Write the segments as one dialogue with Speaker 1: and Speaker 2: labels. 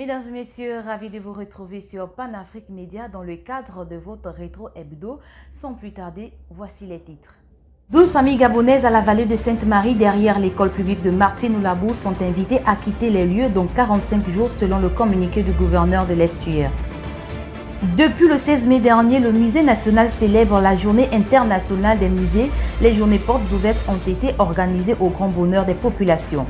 Speaker 1: Mesdames et messieurs, ravi de vous retrouver sur Panafrique Média dans le cadre de votre rétro hebdo. Sans plus tarder, voici les titres. 12 familles gabonaises à la vallée de Sainte-Marie, derrière l'école publique de Martine Oulabou, sont invitées à quitter les lieux dans 45 jours selon le communiqué du gouverneur de l'Estuaire. Depuis le 16 mai dernier, le Musée national célèbre la journée internationale des musées. Les journées portes ouvertes ont été organisées au grand bonheur des populations.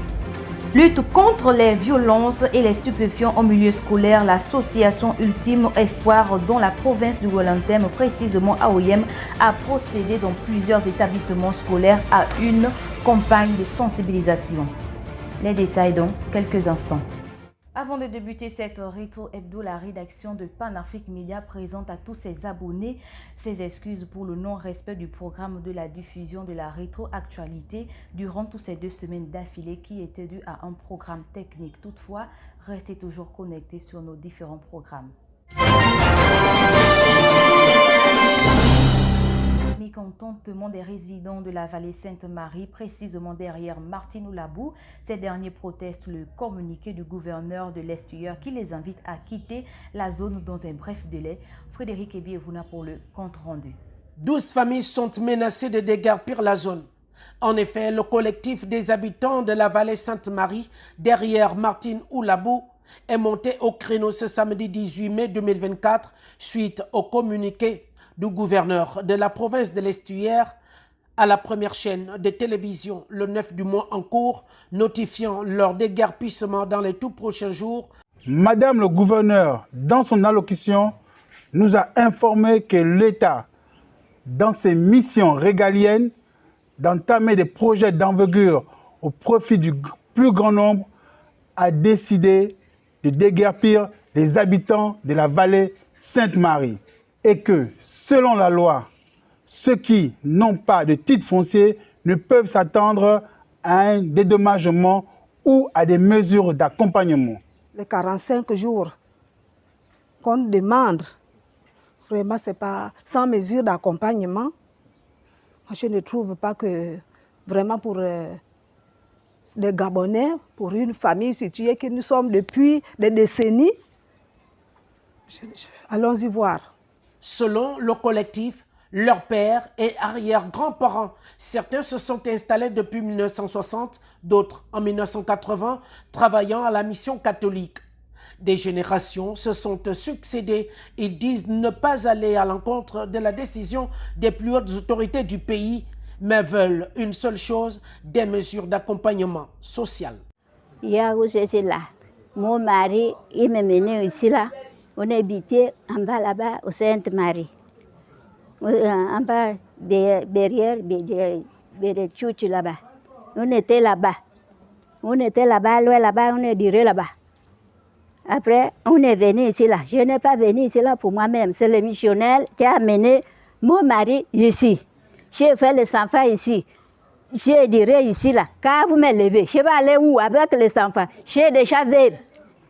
Speaker 1: Lutte contre les violences et les stupéfiants en milieu scolaire, l'association Ultime Espoir, dont la province du Wellington, précisément à Oyem, a procédé dans plusieurs établissements scolaires à une campagne de sensibilisation. Les détails dans quelques instants. Avant de débuter cette rétro hebdo, la rédaction de Panafrique Média présente à tous ses abonnés ses excuses pour le non-respect du programme de la diffusion de la rétro-actualité durant toutes ces 2 semaines d'affilée qui était dû à un programme technique. Toutefois, restez toujours connectés sur nos différents programmes. Mécontentement des résidents de la vallée Sainte-Marie, précisément derrière Martine Oulabou. Ces derniers protestent le communiqué du gouverneur de l'Estuaire qui les invite à quitter la zone dans un bref délai. Frédéric Ebievuna pour le compte rendu.
Speaker 2: 12 familles sont menacées de déguerpir la zone. En effet, le collectif des habitants de la vallée Sainte-Marie, derrière Martine Oulabou, est monté au créneau ce samedi 18 mai 2024 suite au communiqué du gouverneur de la province de l'Estuaire à la première chaîne de télévision le 9 du mois en cours, notifiant leur déguerpissement dans les tout prochains jours.
Speaker 3: Madame le gouverneur, dans son allocution, nous a informé que l'État, dans ses missions régaliennes, d'entamer des projets d'envergure au profit du plus grand nombre, a décidé de déguerpir les habitants de la vallée Sainte-Marie. Et que, selon la loi, ceux qui n'ont pas de titre foncier ne peuvent s'attendre à un dédommagement ou à des mesures d'accompagnement.
Speaker 4: Les 45 jours qu'on demande, vraiment, ce n'est pas sans mesure d'accompagnement. Je ne trouve pas que, vraiment, pour les Gabonais, pour une famille située que nous sommes depuis des décennies, allons-y voir.
Speaker 2: Selon le collectif, leurs pères et arrière-grands-parents, certains se sont installés depuis 1960, d'autres en 1980, travaillant à la mission catholique. Des générations se sont succédées. Ils disent ne pas aller à l'encontre de la décision des plus hautes autorités du pays, mais veulent une seule chose, des mesures d'accompagnement social.
Speaker 5: C'est là. Mon mari, il m'a mené ici là. On habitait en bas là-bas au Sainte-Marie. En bas, derrière Tchouch là-bas. On était là-bas. On était là-bas, loin là-bas, on est duré là-bas. Après, on est venu ici là. Je n'ai pas venu ici là pour moi-même. C'est le missionnaire qui a amené mon mari ici. J'ai fait les enfants ici. J'ai duré ici là. Quand vous me levez, je vais aller où avec les enfants? J'ai déjà vu.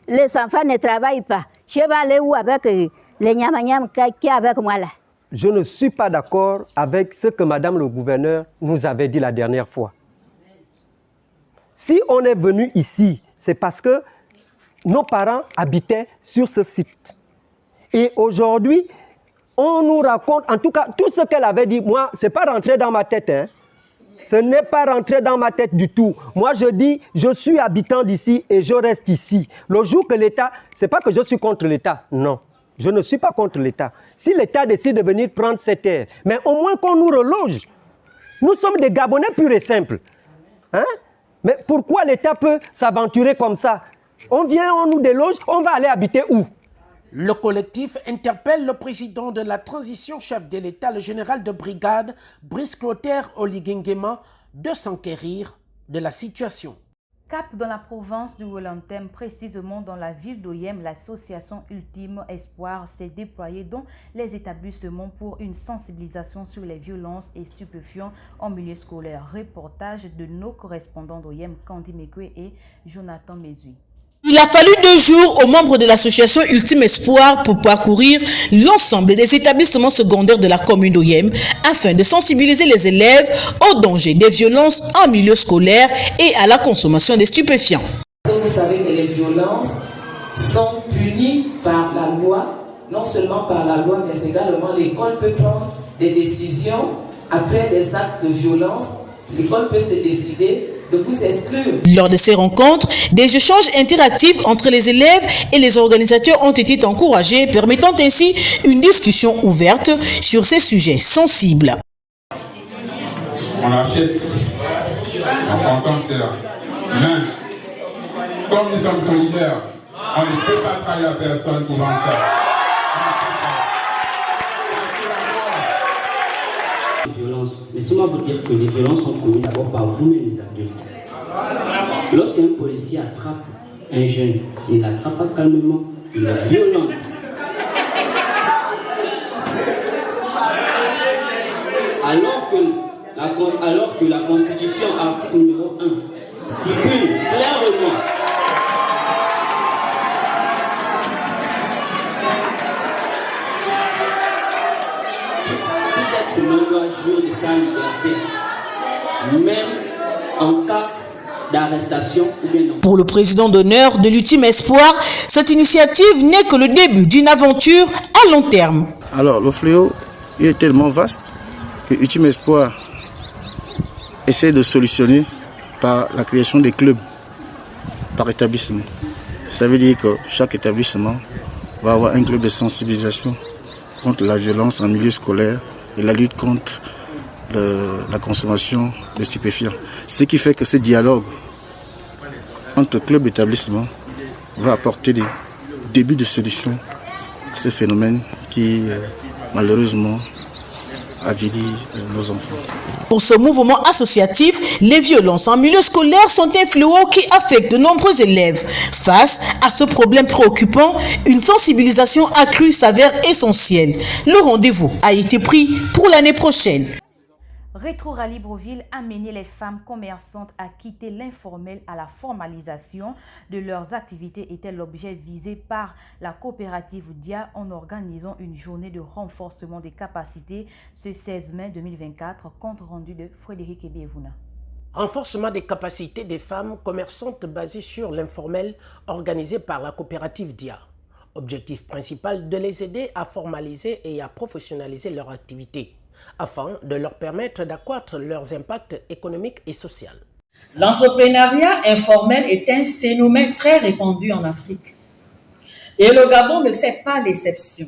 Speaker 5: Les enfants ne travaillent pas. Je vais aller où avec les nyam-nyam qui est avec moi là?
Speaker 6: Je ne suis pas d'accord avec ce que Madame le gouverneur nous avait dit la dernière fois. Si on est venu ici, c'est parce que nos parents habitaient sur ce site. Et aujourd'hui, on nous raconte, en tout cas, tout ce qu'elle avait dit, moi, ce n'est pas rentré dans ma tête. Hein. Ce n'est pas rentré dans ma tête du tout. Moi, je dis, je suis habitant d'ici et je reste ici. Le jour que l'État, ce n'est pas que je suis contre l'État, non. Je ne suis pas contre l'État. Si l'État décide de venir prendre ces terres, mais au moins qu'on nous reloge. Nous sommes des Gabonais purs et simples. Hein? Mais pourquoi l'État peut s'aventurer comme ça? On vient, on nous déloge, on va aller habiter où?
Speaker 2: Le collectif interpelle le président de la transition, chef de l'État, le général de brigade, Brice Clotaire Oligingema, de s'enquérir de la situation.
Speaker 1: Cap dans la province du Wellington, précisément dans la ville d'Oyem, l'association Ultime Espoir s'est déployée dans les établissements pour une sensibilisation sur les violences et stupéfiants en milieu scolaire. Reportage de nos correspondants d'Oyem, Candy Mekwe et Jonathan Mezui.
Speaker 7: Il a fallu 2 jours aux membres de l'association Ultime Espoir pour parcourir l'ensemble des établissements secondaires de la commune d'Oyem afin de sensibiliser les élèves au danger des violences en milieu scolaire et à la consommation des stupéfiants.
Speaker 8: Vous savez que les violences sont non seulement par la loi, mais également l'école peut prendre des décisions après des actes de violence. L'école peut se décider de vous exclure.
Speaker 7: Lors de ces rencontres, des échanges interactifs entre les élèves et les organisateurs ont été encouragés, permettant ainsi une discussion ouverte sur ces sujets sensibles.
Speaker 9: On achète en pensant faire. Mais, comme nous sommes solidaires, on ne peut pas trahir la personne qui vend ça.
Speaker 10: Laissez-moi vous dire que les violences sont commises d'abord par vous-même les adultes. Lorsqu'un policier attrape un jeune, il ne l'attrape pas calmement, il est violent. Alors que la Constitution, article numéro 1, stipule clairement que l'on doit jouir de sa liberté, même en cas d'arrestation ou bien non.
Speaker 7: Pour le président d'honneur de l'Ultime Espoir, cette initiative n'est que le début d'une aventure à long terme.
Speaker 11: Alors, le fléau il est tellement vaste que l'Ultime Espoir essaie de solutionner par la création des clubs par établissement. Ça veut dire que chaque établissement va avoir un club de sensibilisation contre la violence en milieu scolaire et la lutte contre la consommation de stupéfiants. Ce qui fait que ce dialogue entre clubs et établissements va apporter des débuts de solution à ce phénomène qui malheureusement avilit nos enfants.
Speaker 7: Pour ce mouvement associatif, les violences en milieu scolaire sont un fléau qui affecte de nombreux élèves. Face à ce problème préoccupant, une sensibilisation accrue s'avère essentielle. Le rendez-vous a été pris pour l'année prochaine.
Speaker 1: Rétro Rallye Libreville a mené les femmes commerçantes à quitter l'informel à la formalisation de leurs activités était l'objet visé par la coopérative DIA en organisant une journée de renforcement des capacités ce 16 mai 2024, compte rendu de Frédéric Ebievuna.
Speaker 2: Renforcement des capacités des femmes commerçantes basées sur l'informel organisé par la coopérative DIA. Objectif principal de les aider à formaliser et à professionnaliser leur activité, afin de leur permettre d'accroître leurs impacts économiques et sociaux.
Speaker 12: L'entrepreneuriat informel est un phénomène très répandu en Afrique. Et le Gabon ne fait pas l'exception.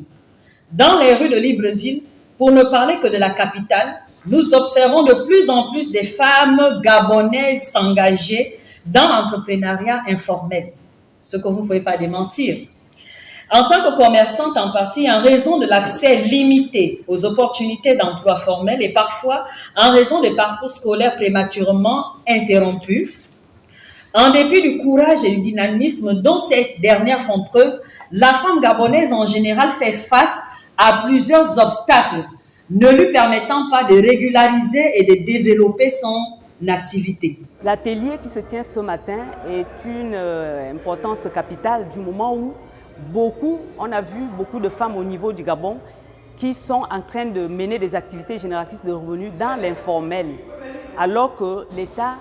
Speaker 12: Dans les rues de Libreville, pour ne parler que de la capitale, nous observons de plus en plus des femmes gabonaises s'engager dans l'entrepreneuriat informel, ce que vous ne pouvez pas démentir. En tant que commerçante en partie, en raison de l'accès limité aux opportunités d'emploi formel et parfois en raison des parcours scolaires prématurément interrompus, en dépit du courage et du dynamisme dont ces dernières font preuve, la femme gabonaise en général fait face à plusieurs obstacles ne lui permettant pas de régulariser et de développer son activité.
Speaker 13: L'atelier qui se tient ce matin est une importance capitale du moment où on a vu beaucoup de femmes au niveau du Gabon qui sont en train de mener des activités génératrices de revenus dans l'informel, alors que l'État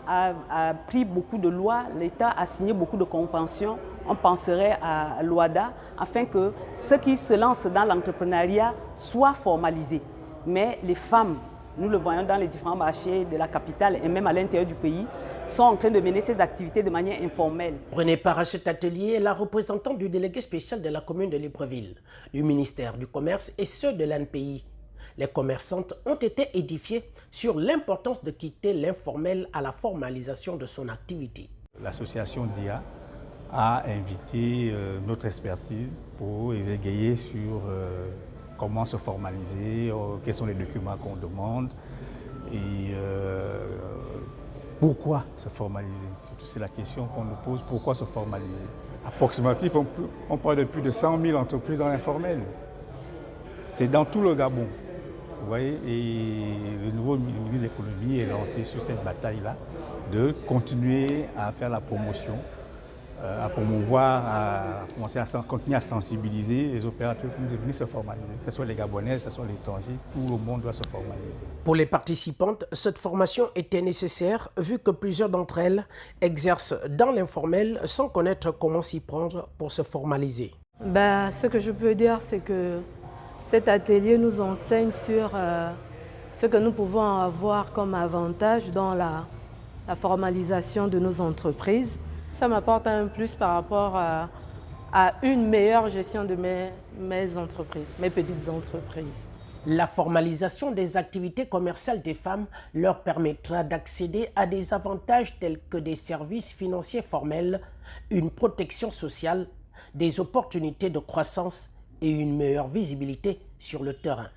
Speaker 13: a pris beaucoup de lois, l'État a signé beaucoup de conventions, on penserait à l'OADA, afin que ceux qui se lancent dans l'entrepreneuriat soient formalisés. Mais les femmes, nous le voyons dans les différents marchés de la capitale et même à l'intérieur du pays, sont en train de mener ces activités de manière informelle.
Speaker 2: Prenez part à cet atelier la représentante du délégué spécial de la commune de Libreville, du ministère du Commerce et ceux de l'ANPI. Les commerçantes ont été édifiées sur l'importance de quitter l'informel à la formalisation de son activité.
Speaker 14: L'association DIA a invité notre expertise pour les égayer sur comment se formaliser, quels sont les documents qu'on demande et pourquoi se formaliser. C'est la question qu'on nous pose, pourquoi se formaliser. Approximativement, on parle de plus de 100 000 entreprises dans l'informel. C'est dans tout le Gabon. Vous voyez, et le nouveau ministre de l'économie est lancé sur cette bataille-là de continuer à faire la promotion, à promouvoir, à commencer à continuer à sensibiliser les opérateurs pour devenir se formaliser. Que ce soit les Gabonais, que ce soit les étrangers, tout le monde doit se formaliser.
Speaker 2: Pour les participantes, cette formation était nécessaire vu que plusieurs d'entre elles exercent dans l'informel sans connaître comment s'y prendre pour se formaliser.
Speaker 15: Ce que je peux dire, c'est que cet atelier nous enseigne sur ce que nous pouvons avoir comme avantage dans la formalisation de nos entreprises. Ça m'apporte un plus par rapport à une meilleure gestion de mes entreprises, mes petites entreprises.
Speaker 2: La formalisation des activités commerciales des femmes leur permettra d'accéder à des avantages tels que des services financiers formels, une protection sociale, des opportunités de croissance et une meilleure visibilité sur le terrain.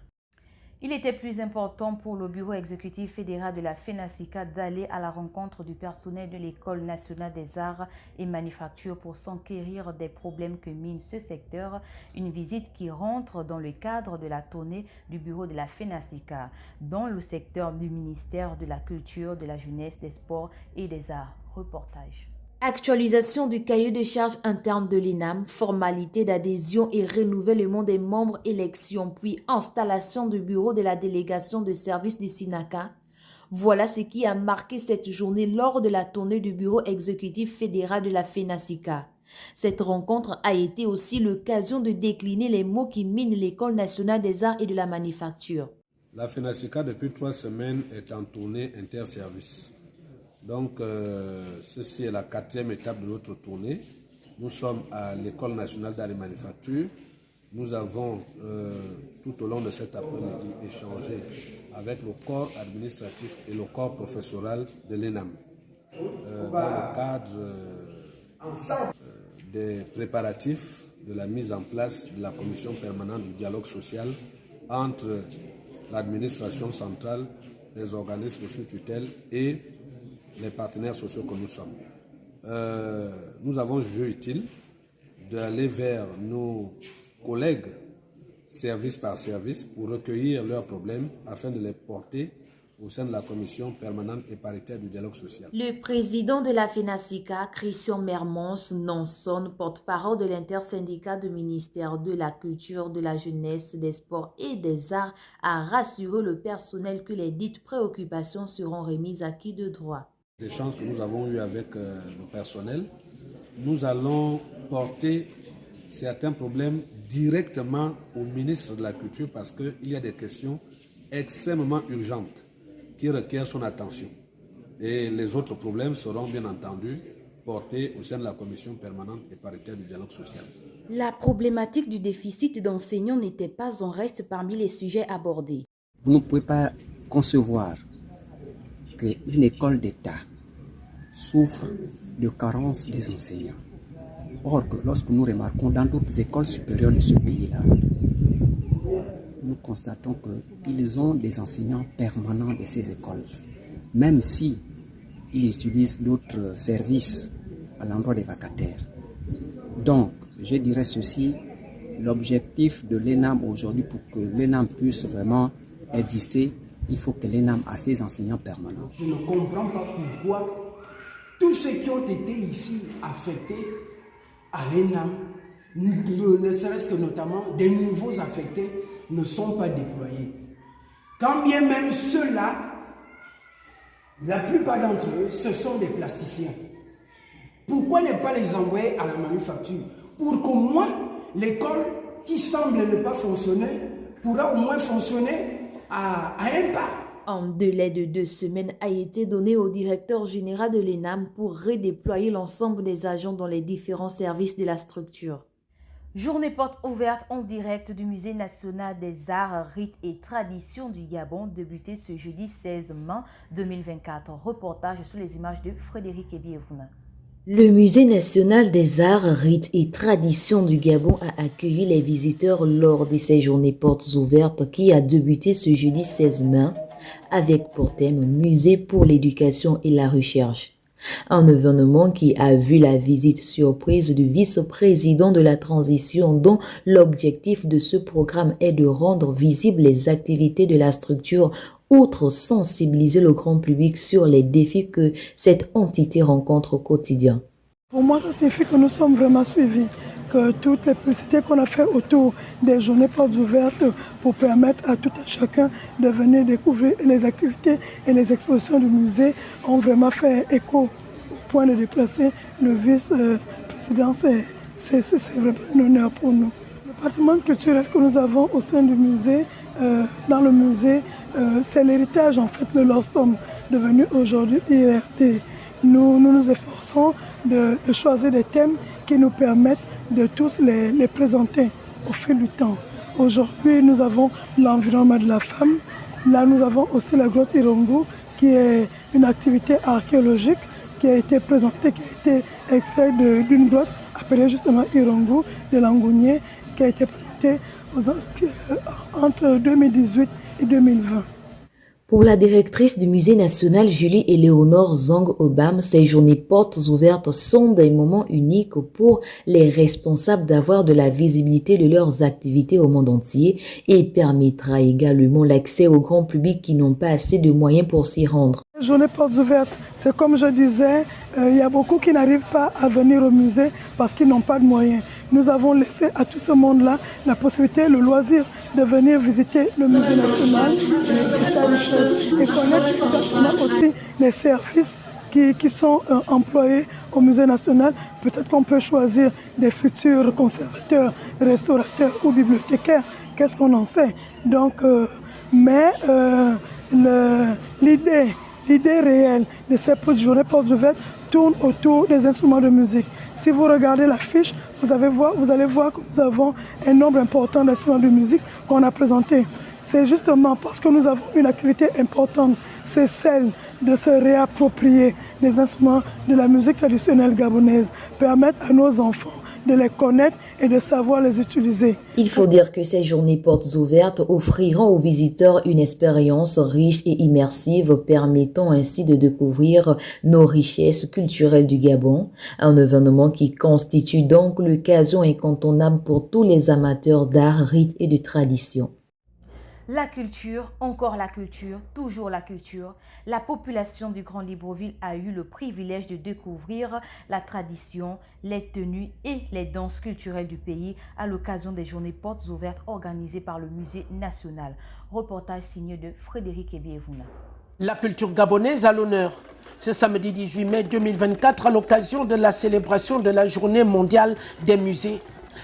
Speaker 1: Il était plus important pour le bureau exécutif fédéral de la FENASICA d'aller à la rencontre du personnel de l'École nationale des arts et manufactures pour s'enquérir des problèmes que mine ce secteur, une visite qui rentre dans le cadre de la tournée du bureau de la FENASICA dans le secteur du ministère de la Culture, de la Jeunesse, des Sports et des Arts. Reportage.
Speaker 16: Actualisation du cahier de charges interne de l'ENAM, formalité d'adhésion et renouvellement des membres, élection, puis installation du bureau de la délégation de service du SINACA. Voilà ce qui a marqué cette journée lors de la tournée du bureau exécutif fédéral de la FENASICA. Cette rencontre a été aussi l'occasion de décliner les mots qui minent l'École nationale des arts et de la manufacture.
Speaker 17: La FENASICA, depuis 3 semaines, est en tournée interservice. Donc, ceci est la 4e étape de notre tournée. Nous sommes à l'École nationale d'art et manufacture. Nous avons, tout au long de cet après-midi, échangé avec le corps administratif et le corps professoral de l'ENAM. Dans le cadre des préparatifs de la mise en place de la commission permanente du dialogue social entre l'administration centrale, les organismes sous tutelle et les partenaires sociaux que nous sommes. Nous avons jugé utile d'aller vers nos collègues service par service pour recueillir leurs problèmes afin de les porter au sein de la commission permanente et paritaire du dialogue social.
Speaker 16: Le président de la FENASICA, Christian Mermons Nanson, porte-parole de l'intersyndicat du ministère de la Culture, de la Jeunesse, des Sports et des Arts, a rassuré le personnel que les dites préoccupations seront remises à qui de droit.
Speaker 17: Les échanges que nous avons eus avec le personnel, nous allons porter certains problèmes directement au ministre de la Culture parce qu'il y a des questions extrêmement urgentes qui requièrent son attention. Et les autres problèmes seront bien entendu portés au sein de la commission permanente et paritaire du dialogue social.
Speaker 16: La problématique du déficit d'enseignants n'était pas en reste parmi les sujets abordés.
Speaker 18: Vous ne pouvez pas concevoir qu'une école d'État souffre de carence des enseignants. Or, que lorsque nous remarquons dans d'autres écoles supérieures de ce pays-là, nous constatons qu'ils ont des enseignants permanents de ces écoles, même si ils utilisent d'autres services à l'endroit des vacataires. Donc, je dirais ceci, l'objectif de l'ENAM aujourd'hui, pour que l'ENAM puisse vraiment exister, il faut que l'ENAM ait ses enseignants permanents.
Speaker 19: Je ne comprends pas pourquoi tous ceux qui ont été ici affectés à l'ENAM, ne serait-ce que notamment des nouveaux affectés, ne sont pas déployés. Quand bien même ceux-là, la plupart d'entre eux, ce sont des plasticiens. Pourquoi ne pas les envoyer à la manufacture? Pour qu'au moins l'école qui semble ne pas fonctionner pourra au moins fonctionner à un pas.
Speaker 16: Un délai de 2 semaines a été donné au directeur général de l'ENAM pour redéployer l'ensemble des agents dans les différents services de la structure.
Speaker 1: Journée porte ouverte en direct du Musée national des arts, rites et traditions du Gabon, débuté ce jeudi 16 mai 2024. Reportage sous les images de Frédéric Ebiévouna.
Speaker 16: Le Musée national des arts, rites et traditions du Gabon a accueilli les visiteurs lors de ces journées portes ouvertes qui a débuté ce jeudi 16 mai avec pour thème Musée pour l'éducation et la recherche. Un événement qui a vu la visite surprise du vice-président de la transition dont l'objectif de ce programme est de rendre visibles les activités de la structure, outre sensibiliser le grand public sur les défis que cette entité rencontre au quotidien.
Speaker 20: Pour moi, ça signifie que nous sommes vraiment suivis, que toutes les publicités qu'on a fait autour des journées portes ouvertes pour permettre à tout un chacun de venir découvrir les activités et les expositions du musée ont vraiment fait écho au point de déplacer le vice-président c'est vraiment un honneur pour nous. Le patrimoine culturel que nous avons au sein du musée, dans le musée, c'est l'héritage en fait de l'Ostom, devenu aujourd'hui IRD. Nous nous efforçons de choisir des thèmes qui nous permettent de tous les présenter au fil du temps. Aujourd'hui, nous avons l'environnement de la femme. Là, nous avons aussi la grotte Irongo, qui est une activité archéologique qui a été présentée, qui a été extraite d'une grotte appelée justement Irongo de Langounier, qui a été présentée entre 2018 et 2020.
Speaker 16: Pour la directrice du Musée national Julie Éléonore Zong Obam, ces journées portes ouvertes sont des moments uniques pour les responsables d'avoir de la visibilité de leurs activités au monde entier et permettra également l'accès au grand public qui n'ont pas assez de moyens pour s'y rendre.
Speaker 20: Journée portes ouvertes, c'est comme je disais, il y a beaucoup qui n'arrivent pas à venir au musée parce qu'ils n'ont pas de moyens. Nous avons laissé à tout ce monde-là la possibilité, le loisir de venir visiter le musée national et connaître exactement aussi les services qui sont employés au musée national. Peut-être qu'on peut choisir des futurs conservateurs, restaurateurs ou bibliothécaires. Qu'est-ce qu'on en sait? Donc, l'idée réelle de ces petites journées portes ouvertes tourne autour des instruments de musique. Si vous regardez l'affiche, vous allez voir que nous avons un nombre important d'instruments de musique qu'on a présentés. C'est justement parce que nous avons une activité importante, c'est celle de se réapproprier les instruments de la musique traditionnelle gabonaise, permettre à nos enfants de les connaître et de savoir les utiliser.
Speaker 16: Il faut dire que ces journées portes ouvertes offriront aux visiteurs une expérience riche et immersive permettant ainsi de découvrir nos richesses culturelles du Gabon, un événement qui constitue donc l'occasion incontournable pour tous les amateurs d'art, rites et de tradition.
Speaker 1: La culture, encore la culture, toujours la culture. La population du Grand Libreville a eu le privilège de découvrir la tradition, les tenues et les danses culturelles du pays à l'occasion des journées portes ouvertes organisées par le Musée national. Reportage signé de Frédéric Ebiévouna.
Speaker 2: La culture gabonaise à l'honneur. Ce samedi 18 mai 2024, à l'occasion de la célébration de la Journée mondiale des musées,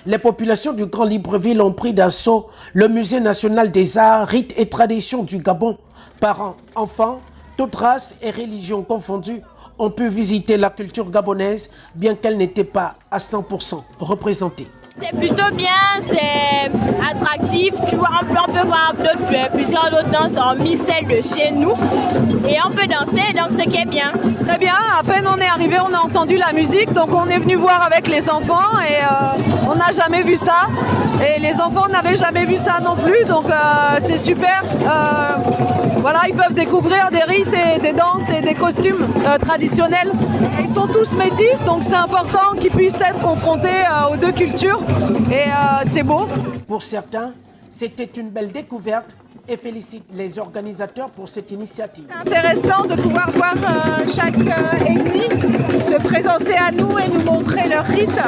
Speaker 2: les populations du Grand Libreville ont pris d'assaut le Musée national des arts, rites et traditions du Gabon. Parents, enfants, toutes races et religions confondues ont pu visiter la culture gabonaise, bien qu'elle n'était pas à 100% représentée.
Speaker 21: C'est plutôt bien, c'est attractif, tu vois, on peut voir plusieurs autres danses hormis celles de chez nous et on peut danser, donc ce qui est bien.
Speaker 22: Très bien, à peine on est arrivé, on a entendu la musique, donc on est venu voir avec les enfants et on n'a jamais vu ça. Et les enfants n'avaient jamais vu ça non plus, donc c'est super. Voilà, ils peuvent découvrir des rites et des danses et des costumes traditionnels. Ils sont tous métis, donc c'est important qu'ils puissent être confrontés aux deux cultures. Et c'est beau.
Speaker 2: Pour certains, c'était une belle découverte et félicite les organisateurs pour cette initiative.
Speaker 22: C'est intéressant de pouvoir voir chaque ethnie se présenter à nous et nous montrer leurs rites.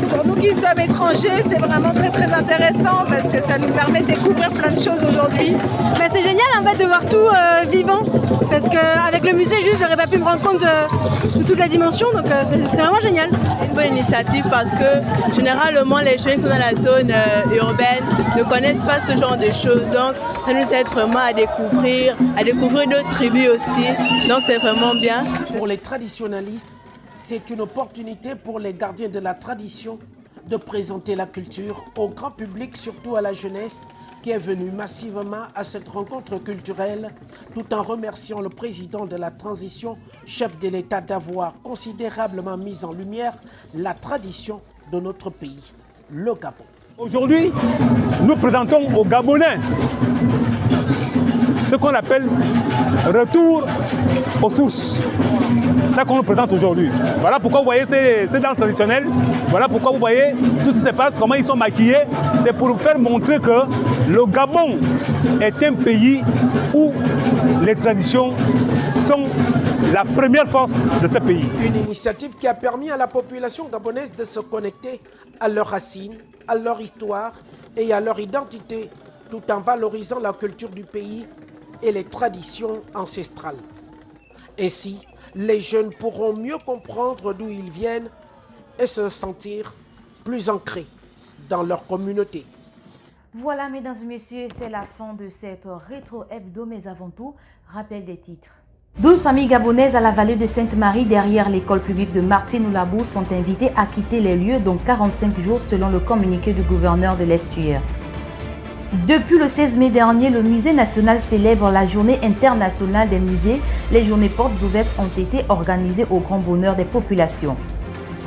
Speaker 22: Pour nous qui sommes étrangers, c'est vraiment très très intéressant parce que ça nous permet de découvrir plein de choses aujourd'hui.
Speaker 23: Mais c'est génial en fait de voir tout vivant parce qu'avec le musée juste j'aurais pas pu me rendre compte de toute la dimension, donc c'est vraiment génial.
Speaker 24: C'est une bonne initiative parce que généralement les jeunes qui sont dans la zone urbaine ne connaissent pas ce genre de choses, donc ça nous aide vraiment à découvrir d'autres tribus aussi, donc c'est vraiment bien.
Speaker 2: Pour les traditionnalistes, c'est une opportunité pour les gardiens de la tradition de présenter la culture au grand public, surtout à la jeunesse qui est venue massivement à cette rencontre culturelle, tout en remerciant le président de la transition, chef de l'État, d'avoir considérablement mis en lumière la tradition de notre pays, le Gabon.
Speaker 25: Aujourd'hui, nous présentons aux Gabonais ce qu'on appelle retour aux sources. C'est ça qu'on nous présente aujourd'hui. Voilà pourquoi vous voyez ces danses traditionnelles. Voilà pourquoi vous voyez tout ce qui se passe, comment ils sont maquillés. C'est pour faire montrer que le Gabon est un pays où les traditions sont la première force de ce pays.
Speaker 2: Une initiative qui a permis à la population gabonaise de se connecter à leurs racines, à leur histoire et à leur identité, tout en valorisant la culture du pays et les traditions ancestrales. Ainsi, les jeunes pourront mieux comprendre d'où ils viennent et se sentir plus ancrés dans leur communauté.
Speaker 1: Voilà, mesdames et messieurs, c'est la fin de cette rétro hebdo, mais avant tout, rappel des titres. 12 familles gabonaises à la vallée de Sainte-Marie, derrière l'école publique de Martine Oulabou, sont invitées à quitter les lieux, dont 45 jours selon le communiqué du gouverneur de l'Estuaire. Depuis le 16 mai dernier, le Musée national célèbre la journée internationale des musées. Les journées portes ouvertes ont été organisées au grand bonheur des populations.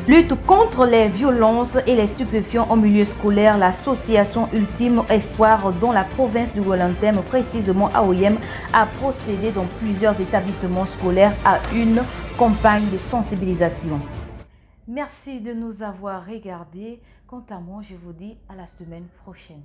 Speaker 1: Lutte contre les violences et les stupéfiants au milieu scolaire, l'association Ultime Espoir, dont la province du Wellington, précisément à Oyem, a procédé dans plusieurs établissements scolaires à une campagne de sensibilisation. Merci de nous avoir regardés. Quant à moi, je vous dis à la semaine prochaine.